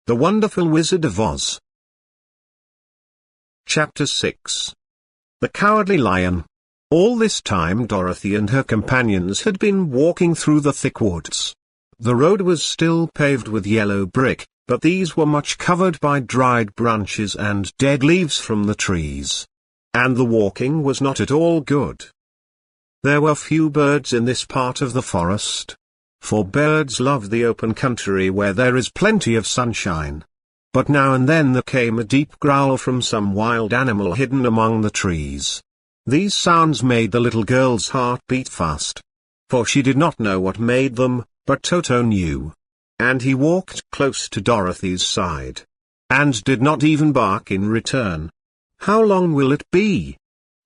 The Wonderful Wizard of Oz. Chapter 6. The Cowardly Lion. All this time Dorothy and her companions had been walking through the thick woods. The road was still paved with yellow brick, but these were much covered by dried branches and dead leaves from the trees. And the walking was not at all good. There were few birds in this part of the forest, for birds love the open country where there is plenty of sunshine. But now and then there came a deep growl from some wild animal hidden among the trees. These sounds made the little girl's heart beat fast. For she did not know what made them, but Toto knew. And he walked close to Dorothy's side. And did not even bark in return. "How long will it be?"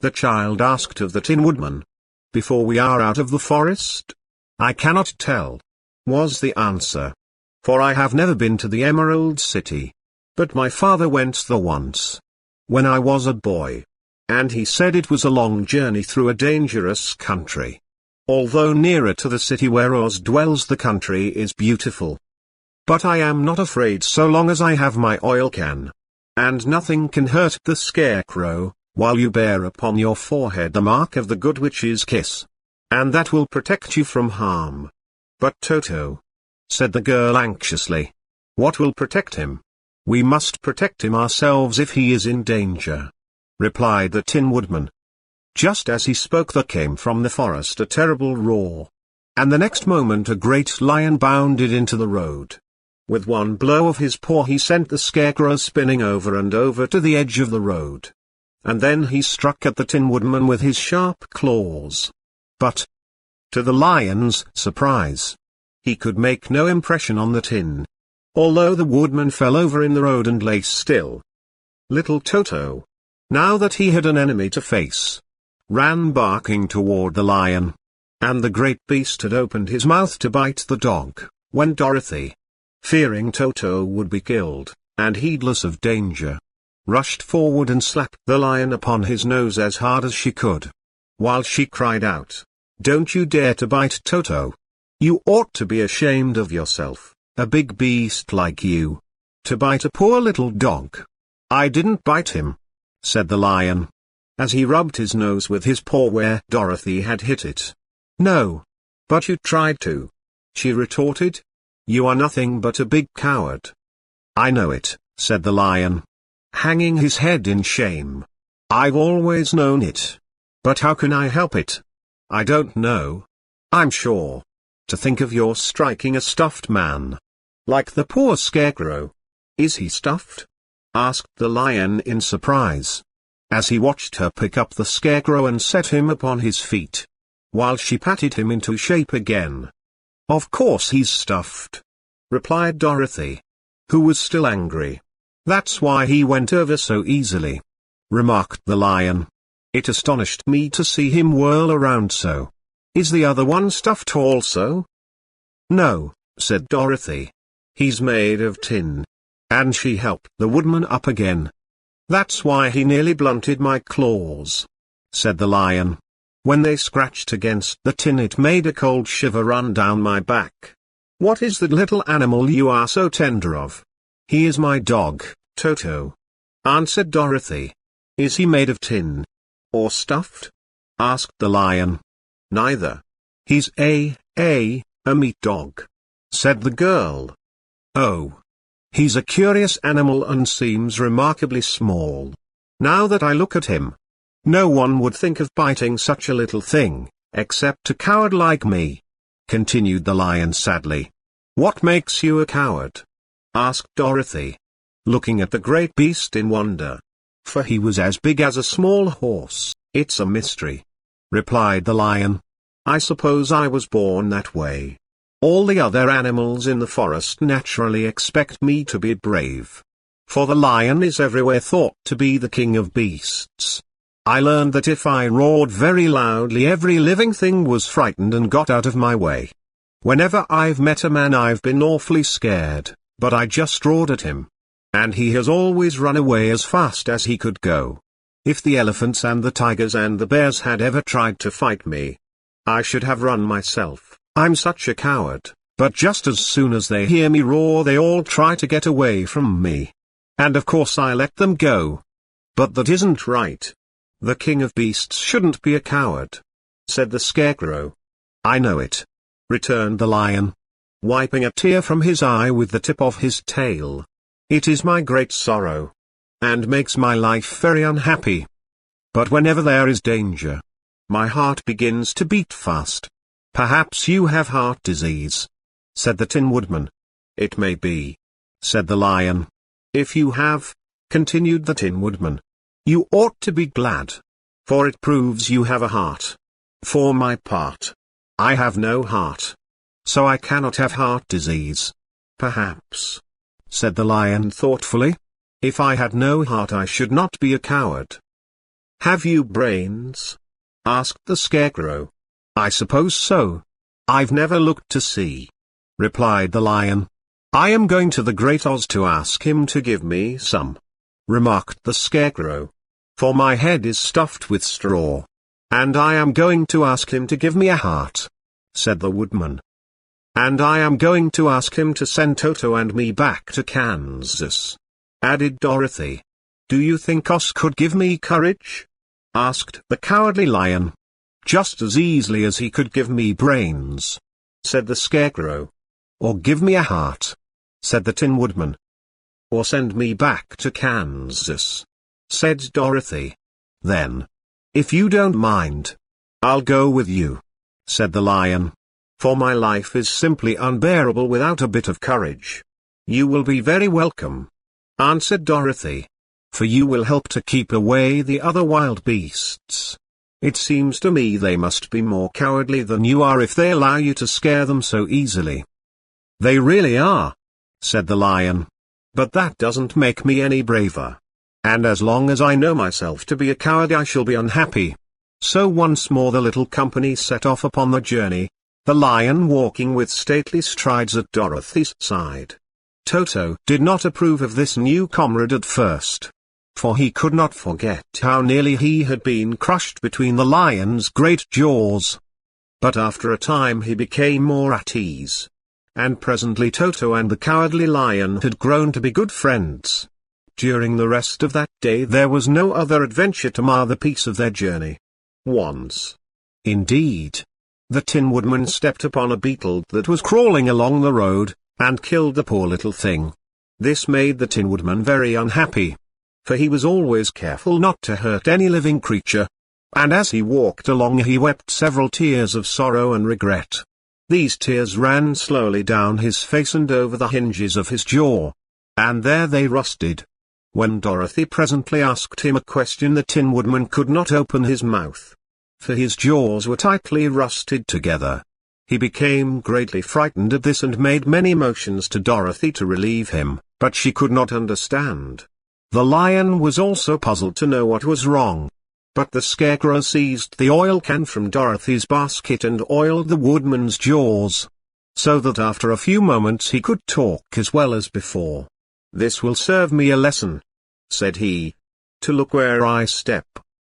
the child asked of the Tin Woodman. "Before we are out of the forest?" "I cannot tell," was the answer. "For I have never been to the Emerald City. But my father went there once, when I was a boy. And he said it was a long journey through a dangerous country. Although nearer to the city where Oz dwells, the country is beautiful. But I am not afraid so long as I have my oil can. And nothing can hurt the Scarecrow, while you bear upon your forehead the mark of the Good Witch's kiss. And that will protect you from harm." "But Toto," said the girl anxiously. "What will protect him?" "We must protect him ourselves if he is in danger," replied the Tin Woodman. Just as he spoke there came from the forest a terrible roar. And the next moment a great lion bounded into the road. With one blow of his paw he sent the Scarecrow spinning over and over to the edge of the road. And then he struck at the Tin Woodman with his sharp claws. But, to the lion's surprise, he could make no impression on the tin, although the woodman fell over in the road and lay still. Little Toto, now that he had an enemy to face, ran barking toward the lion. And the great beast had opened his mouth to bite the dog, when Dorothy, fearing Toto would be killed, and heedless of danger, rushed forward and slapped the lion upon his nose as hard as she could, while she cried out, "Don't you dare to bite Toto! You ought to be ashamed of yourself, a big beast like you, to bite a poor little dog." "I didn't bite him," said the lion, as he rubbed his nose with his paw where Dorothy had hit it. "No. But you tried to," she retorted. "You are nothing but a big coward." "I know it," said the lion, hanging his head in shame. "I've always known it. But how can I help it? I don't know. I'm sure. To think of your striking a stuffed man. Like the poor Scarecrow." "Is he stuffed?" asked the lion in surprise, as he watched her pick up the Scarecrow and set him upon his feet, while she patted him into shape again. "Of course he's stuffed," replied Dorothy, who was still angry. "That's why he went over so easily," remarked the lion. "It astonished me to see him whirl around so. Is the other one stuffed also?" "No," said Dorothy. "He's made of tin." And she helped the woodman up again. "That's why he nearly blunted my claws," said the lion. "When they scratched against the tin it made a cold shiver run down my back." "What is the little animal you are so tender of?" "He is my dog, Toto," answered Dorothy. "Is he made of tin? Or stuffed?" asked the lion. "Neither. He's a meat dog," said the girl. "Oh. He's a curious animal and seems remarkably small. Now that I look at him, no one would think of biting such a little thing, except a coward like me," continued the lion sadly. "What makes you a coward?" asked Dorothy, looking at the great beast in wonder. "For he was as big as a small horse." "It's a mystery," replied the lion. "I suppose I was born that way. All the other animals in the forest naturally expect me to be brave. For the lion is everywhere thought to be the king of beasts. I learned that if I roared very loudly every living thing was frightened and got out of my way. Whenever I've met a man I've been awfully scared, but I just roared at him. And he has always run away as fast as he could go. If the elephants and the tigers and the bears had ever tried to fight me, I should have run myself. I'm such a coward, But just as soon as they hear me roar, they all try to get away from me. And of course I let them go. But that isn't right. The king of beasts shouldn't be a coward," said the Scarecrow. "I know it," returned the lion, wiping a tear from his eye with the tip of his tail. "It is my great sorrow, and makes my life very unhappy. But whenever there is danger, my heart begins to beat fast." "Perhaps you have heart disease," said the Tin Woodman. "It may be," said the lion. "If you have," continued the Tin Woodman, "you ought to be glad, for it proves you have a heart. For my part, I have no heart, so I cannot have heart disease." "Perhaps," said the lion thoughtfully, "if I had no heart I should not be a coward." "Have you brains?" asked the Scarecrow. "I suppose so. I've never looked to see," replied the lion. "I am going to the Great Oz to ask him to give me some," remarked the Scarecrow. "For my head is stuffed with straw. And I am going to ask him to give me a heart," said the Woodman. "And I am going to ask him to send Toto and me back to Kansas," added Dorothy. "Do you think Oz could give me courage?" asked the Cowardly Lion. "Just as easily as he could give me brains," said the Scarecrow. "Or give me a heart," said the Tin Woodman. "Or send me back to Kansas," said Dorothy. "Then, if you don't mind, I'll go with you," said the lion. "For my life is simply unbearable without a bit of courage." "You will be very welcome," answered Dorothy. "For you will help to keep away the other wild beasts. It seems to me they must be more cowardly than you are if they allow you to scare them so easily." "They really are," said the lion. "But that doesn't make me any braver. And as long as I know myself to be a coward I shall be unhappy." So once more the little company set off upon the journey, the lion walking with stately strides at Dorothy's side. Toto did not approve of this new comrade at first, for he could not forget how nearly he had been crushed between the lion's great jaws. But after a time he became more at ease, and presently Toto and the Cowardly Lion had grown to be good friends. During the rest of that day there was no other adventure to mar the peace of their journey. Once, indeed, the Tin Woodman stepped upon a beetle that was crawling along the road, and killed the poor little thing. This made the Tin Woodman very unhappy, for he was always careful not to hurt any living creature. And as he walked along he wept several tears of sorrow and regret. These tears ran slowly down his face and over the hinges of his jaw. And there they rusted. When Dorothy presently asked him a question the Tin Woodman could not open his mouth, for his jaws were tightly rusted together. He became greatly frightened at this and made many motions to Dorothy to relieve him, but she could not understand. The lion was also puzzled to know what was wrong. But the Scarecrow seized the oil can from Dorothy's basket and oiled the Woodman's jaws, so that after a few moments he could talk as well as before. "This will serve me a lesson," said he, "to look where I step.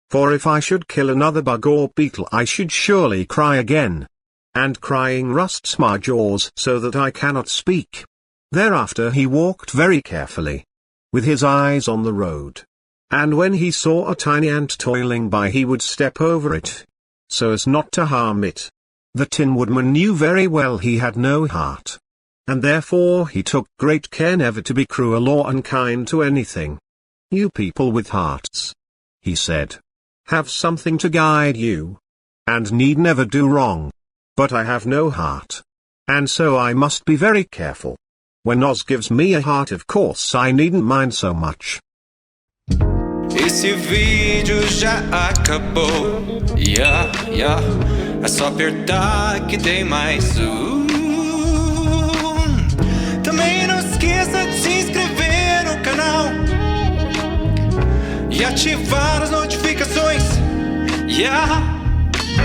For if I should kill another bug or beetle I should surely cry again. And crying rusts my jaws so that I cannot speak." Thereafter he walked very carefully, with his eyes on the road. And when he saw a tiny ant toiling by he would step over it, so as not to harm it. The Tin Woodman knew very well he had no heart, and therefore he took great care never to be cruel or unkind to anything. "You people with hearts," he said, "have something to guide you, and need never do wrong. But I have no heart, and so I must be very careful. When Oz gives me a heart of course I needn't mind so much." Esse vídeo já acabou. É só apertar que tem mais um. Também não esqueça de se inscrever no canal e ativar as notificações.